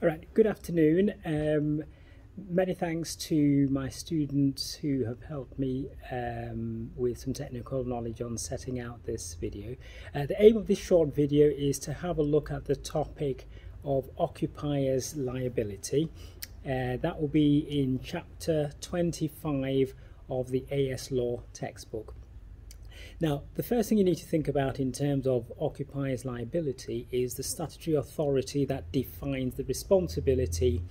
All right, good afternoon. Many thanks to my students who have helped me with some technical knowledge on setting out this video. The aim of this short video is to have a look at the topic of occupiers liability. That will be in chapter 25 of the AS Law textbook. Now, the first thing you need to think about in terms of occupiers liability is the statutory authority that defines the responsibility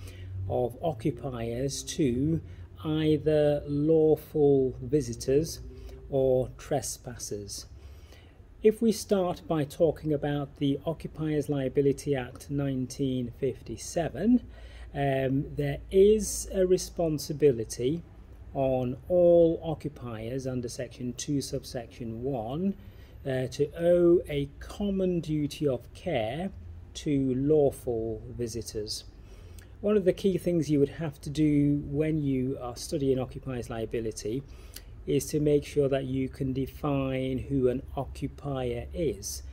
of occupiers to either lawful visitors or trespassers. If we start by talking about the Occupiers Liability Act 1957, there is a responsibility on all occupiers under section 2 subsection 1 to owe a common duty of care to lawful visitors. One of the key things you would have to do when you are studying occupiers liability is to make sure that you can define who an occupier is.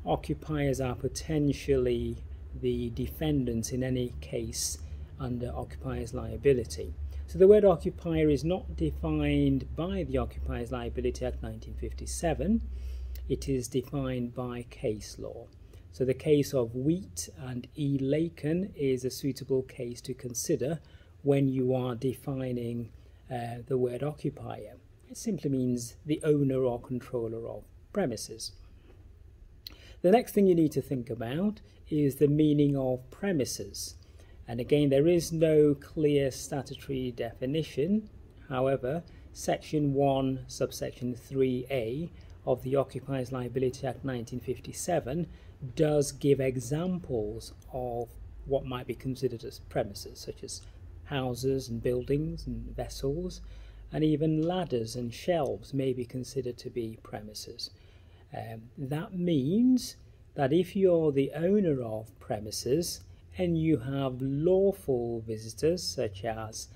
Occupiers are potentially the defendants in any case under occupiers liability. So the word occupier is not defined by the Occupiers Liability Act 1957, it is defined by case law. So the case of Wheat and E. Laken is a suitable case to consider when you are defining the word occupier. It simply means the owner or controller of premises. The next thing you need to think about is the meaning of premises. And again, there is no clear statutory definition. However, section 1 subsection 3a of the Occupiers Liability Act 1957 does give examples of what might be considered as premises, such as houses and buildings and vessels, and even ladders and shelves may be considered to be premises. That means that if you're the owner of premises and you have lawful visitors, such as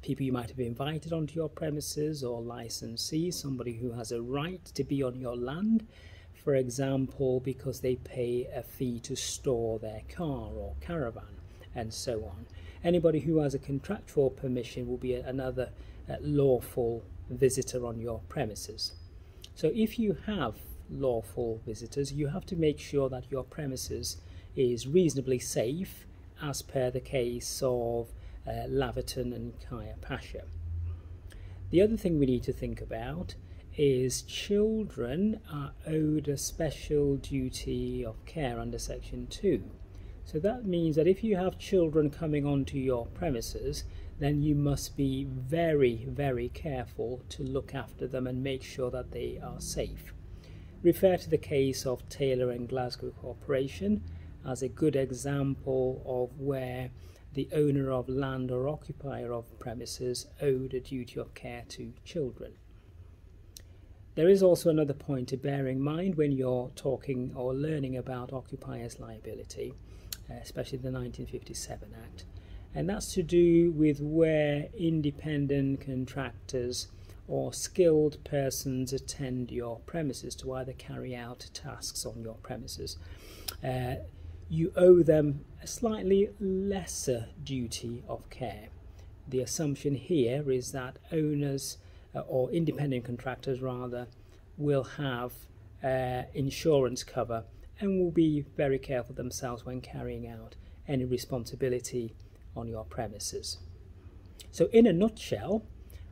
people you might have invited onto your premises, or licensees, somebody who has a right to be on your land, for example, because they pay a fee to store their car or caravan, and so on. Anybody who has a contractual permission will be another lawful visitor on your premises. So if you have lawful visitors, you have to make sure that your premises is reasonably safe, as per the case of Laverton and Kaya Pasha. The other thing we need to think about is children are owed a special duty of care under section 2. So that means that if you have children coming onto your premises, then you must be very, very careful to look after them and make sure that they are safe. Refer to the case of Taylor and Glasgow Corporation as a good example of where the owner of land or occupier of premises owed a duty of care to children. There is also another point to bear in mind when you're talking or learning about occupiers liability, especially the 1957 Act, and that's to do with where independent contractors or skilled persons attend your premises to either carry out tasks on your premises. You owe them a slightly lesser duty of care. The assumption here is that owners or independent contractors rather will have insurance cover and will be very careful themselves when carrying out any responsibility on your premises. So in a nutshell,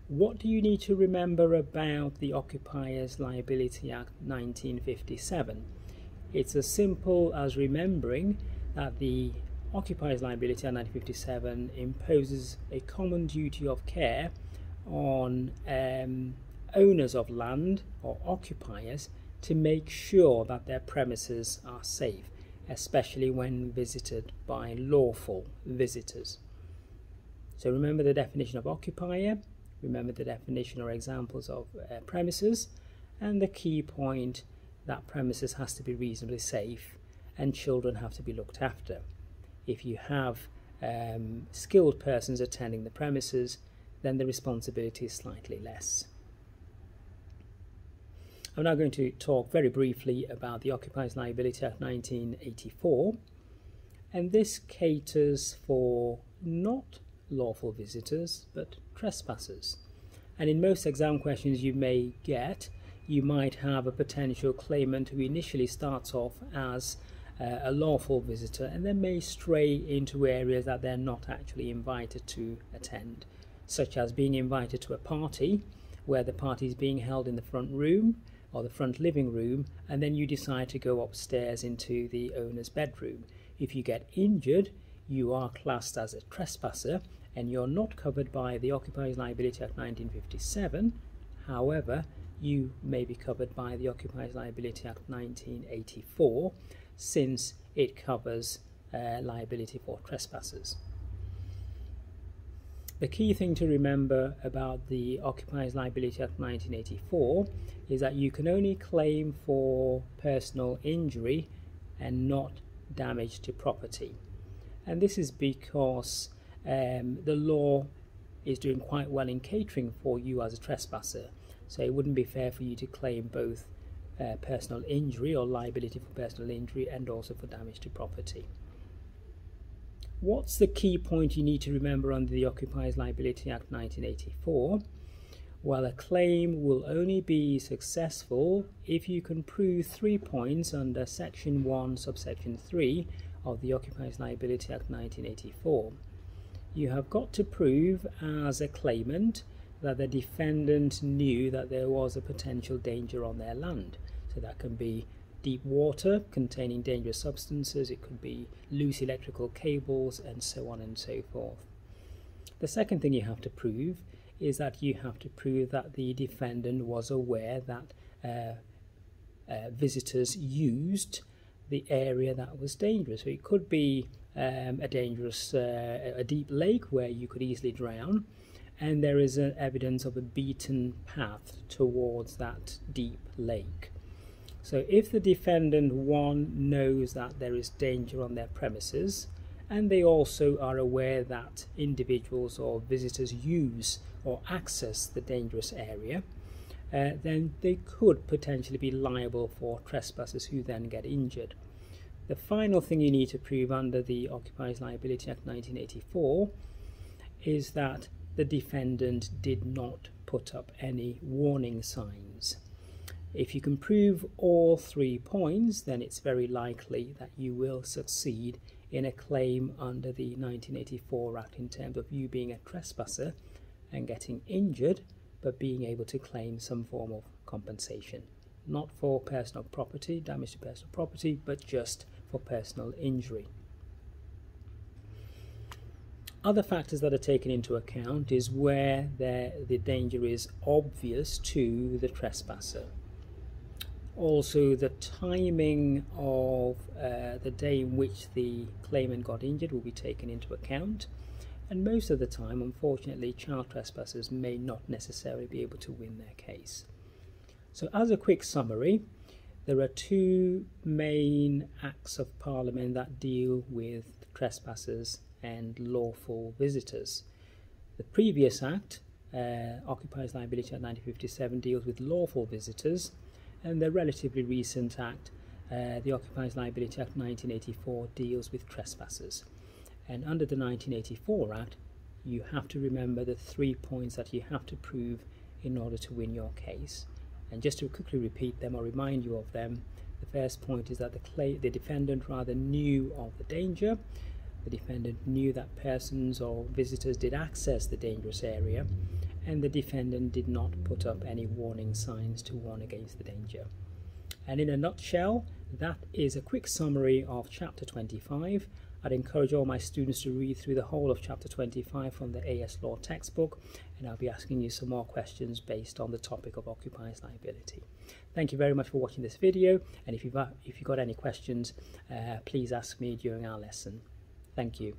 what do you need to remember about the Occupiers Liability Act 1957? It's as simple as remembering that the Occupiers Liability Act 1957 imposes a common duty of care on owners of land or occupiers to make sure that their premises are safe, especially when visited by lawful visitors. So remember the definition of occupier, remember the definition or examples of premises, and the key point that premises has to be reasonably safe and children have to be looked after. If you have skilled persons attending the premises, then the responsibility is slightly less. I'm now going to talk very briefly about the Occupiers Liability Act 1984. and this caters for not lawful visitors but trespassers. And in most exam questions you may get, you might have a potential claimant who initially starts off as a lawful visitor and then may stray into areas that they're not actually invited to attend, such as being invited to a party where the party is being held in the front room or the front living room, and then you decide to go upstairs into the owner's bedroom. If you get injured, you are classed as a trespasser and you're not covered by the Occupiers Liability Act 1957. However, you may be covered by the Occupiers Liability Act 1984, since it covers liability for trespassers. The key thing to remember about the Occupiers Liability Act 1984 is that you can only claim for personal injury and not damage to property. And this is because the law is doing quite well in catering for you as a trespasser. So it wouldn't be fair for you to claim both personal injury or liability for personal injury and also for damage to property. What's the key point you need to remember under the Occupiers Liability Act 1984? Well, a claim will only be successful if you can prove 3 points under Section 1, subsection 3 of the Occupiers Liability Act 1984. You have got to prove as a claimant that the defendant knew that there was a potential danger on their land. So that can be deep water containing dangerous substances, it could be loose electrical cables, and so on and so forth. The second thing you have to prove is that you have to prove that the defendant was aware that visitors used the area that was dangerous. So it could be a deep lake where you could easily drown, and there is evidence of a beaten path towards that deep lake. So if the defendant, one, knows that there is danger on their premises, and they also are aware that individuals or visitors use or access the dangerous area, then they could potentially be liable for trespassers who then get injured. The final thing you need to prove under the Occupiers Liability Act 1984 is that the defendant did not put up any warning signs. If you can prove all 3 points, then it's very likely that you will succeed in a claim under the 1984 Act in terms of you being a trespasser and getting injured, but being able to claim some form of compensation. Not for personal property, damage to personal property, but just for personal injury. Other factors that are taken into account is where the danger is obvious to the trespasser. Also, the timing of the day in which the claimant got injured will be taken into account, and most of the time, unfortunately, child trespassers may not necessarily be able to win their case. So as a quick summary, there are 2 main acts of Parliament that deal with trespassers and lawful visitors. The previous Act, Occupiers Liability Act 1957, deals with lawful visitors, and the relatively recent Act, the Occupiers Liability Act 1984, deals with trespassers. And under the 1984 Act, you have to remember the 3 points that you have to prove in order to win your case. And just to quickly repeat them or remind you of them, the first point is that the defendant rather knew of the danger. The defendant knew that persons or visitors did access the dangerous area, and the defendant did not put up any warning signs to warn against the danger. And in a nutshell, that is a quick summary of Chapter 25. I'd encourage all my students to read through the whole of Chapter 25 from the AS Law textbook, and I'll be asking you some more questions based on the topic of occupiers liability. Thank you very much for watching this video, and if you've got any questions, please ask me during our lesson. Thank you.